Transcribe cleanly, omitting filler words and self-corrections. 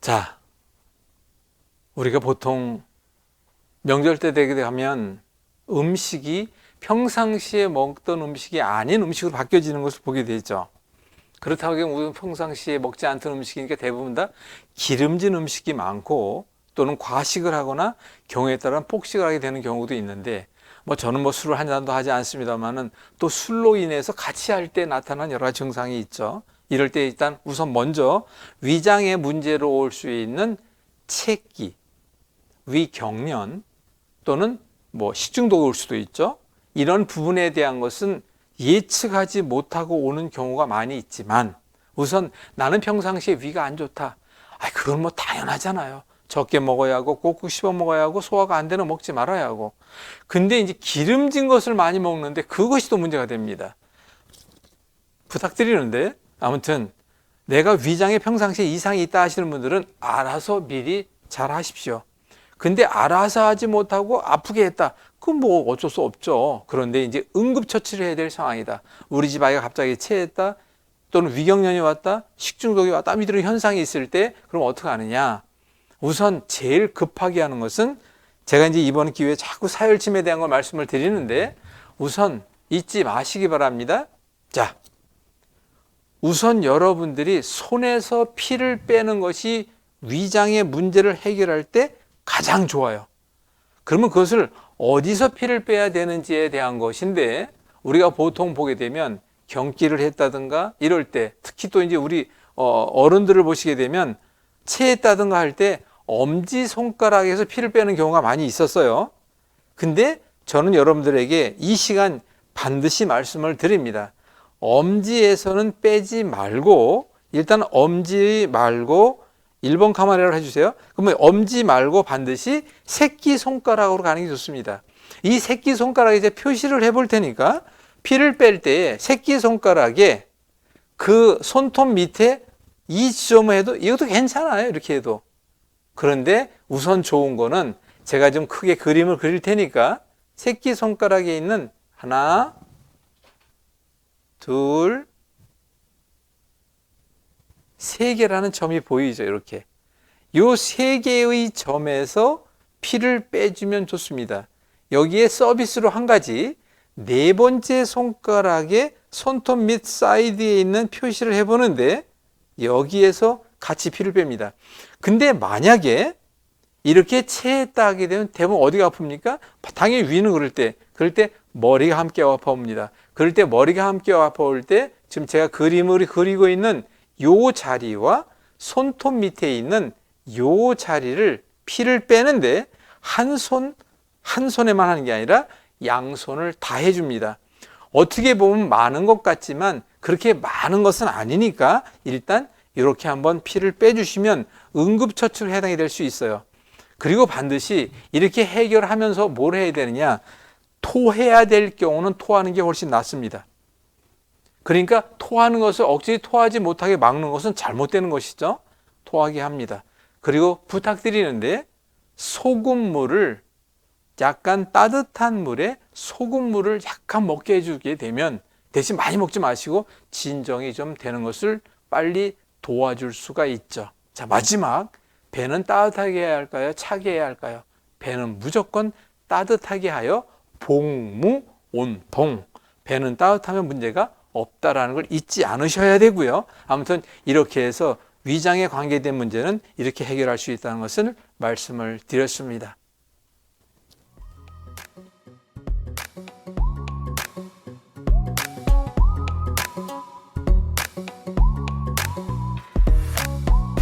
자, 우리가 보통 명절 때 되게 되면 음식이 평상시에 먹던 음식이 아닌 음식으로 바뀌어지는 것을 보게 되죠. 그렇다고 하면 우리는 평상시에 먹지 않던 음식이니까 대부분 다 기름진 음식이 많고 또는 과식을 하거나 경우에 따라 폭식을 하게 되는 경우도 있는데 저는 술을 한 잔도 하지 않습니다만은 또 술로 인해서 같이 할 때 나타난 여러 가지 증상이 있죠. 이럴 때 일단 우선 먼저 위장에 문제로 올 수 있는 체기, 위경련 또는 식중독이 올 수도 있죠. 이런 부분에 대한 것은 예측하지 못하고 오는 경우가 많이 있지만 우선 나는 평상시에 위가 안 좋다. 그건 당연하잖아요. 적게 먹어야 하고 꼭꼭 씹어 먹어야 하고 소화가 안 되는 먹지 말아야 하고. 근데 이제 기름진 것을 많이 먹는데 그것이 또 문제가 됩니다. 부탁드리는데 아무튼 내가 위장에 평상시에 이상이 있다 하시는 분들은 알아서 미리 잘 하십시오. 근데 알아서 하지 못하고 아프게 했다. 그건 어쩔 수 없죠. 그런데 이제 응급처치를 해야 될 상황이다. 우리 집 아이가 갑자기 체했다. 또는 위경련이 왔다. 식중독이 왔다. 이런 현상이 있을 때 그럼 어떻게 하느냐. 우선 제일 급하게 하는 것은 제가 이제 이번 기회에 자꾸 사혈침에 대한 걸 말씀을 드리는데 우선 잊지 마시기 바랍니다. 자, 우선 여러분들이 손에서 피를 빼는 것이 위장의 문제를 해결할 때 가장 좋아요. 그러면 그것을 어디서 피를 빼야 되는지에 대한 것인데 우리가 보통 보게 되면 경기를 했다든가 이럴 때 특히 또 이제 우리 어른들을 보시게 되면 체했다든가 할 때 엄지손가락에서 피를 빼는 경우가 많이 있었어요. 근데 저는 여러분들에게 이 시간 반드시 말씀을 드립니다. 엄지에서는 빼지 말고 일단 엄지 말고 1번 카메라를 해주세요. 그러면 엄지 말고 반드시 새끼손가락으로 가는 게 좋습니다. 이 새끼손가락에 이제 표시를 해볼 테니까 피를 뺄 때 새끼손가락에 그 손톱 밑에 이 지점을 해도 이것도 괜찮아요. 이렇게 해도. 그런데 우선 좋은 거는 제가 좀 크게 그림을 그릴 테니까 새끼손가락에 있는 하나, 둘, 세 개라는 점이 보이죠. 이렇게. 요 세 개의 점에서 피를 빼주면 좋습니다. 여기에 서비스로 한 가지 네 번째 손가락에 손톱 밑 사이드에 있는 표시를 해보는데 여기에서 같이 피를 뺍니다. 근데 만약에 이렇게 체했다 하게 되면 대부분 어디가 아픕니까? 당연히 위는 그럴 때 머리가 함께 아파옵니다. 그럴 때 머리가 함께 아파올 때 지금 제가 그림을 그리고 있는 요 자리와 손톱 밑에 있는 요 자리를 피를 빼는데 한 손에만 하는 게 아니라 양손을 다 해줍니다. 어떻게 보면 많은 것 같지만 그렇게 많은 것은 아니니까 일단 이렇게 한번 피를 빼주시면 응급처치로 해당이 될 수 있어요. 그리고 반드시 이렇게 해결하면서 뭘 해야 되느냐. 토해야 될 경우는 토하는 게 훨씬 낫습니다. 그러니까 토하는 것을 억지로 토하지 못하게 막는 것은 잘못되는 것이죠. 토하게 합니다. 그리고 부탁드리는데 소금물을 약간 따뜻한 물에 소금물을 약간 먹게 해주게 되면 대신 많이 먹지 마시고 진정이 좀 되는 것을 빨리 도와줄 수가 있죠. 자, 마지막 배는 따뜻하게 해야 할까요? 차게 해야 할까요? 배는 무조건 따뜻하게 하여 복무온통. 배는 따뜻하면 문제가 없다라는 걸 잊지 않으셔야 되고요. 아무튼 이렇게 해서 위장에 관계된 문제는 이렇게 해결할 수 있다는 것을 말씀을 드렸습니다.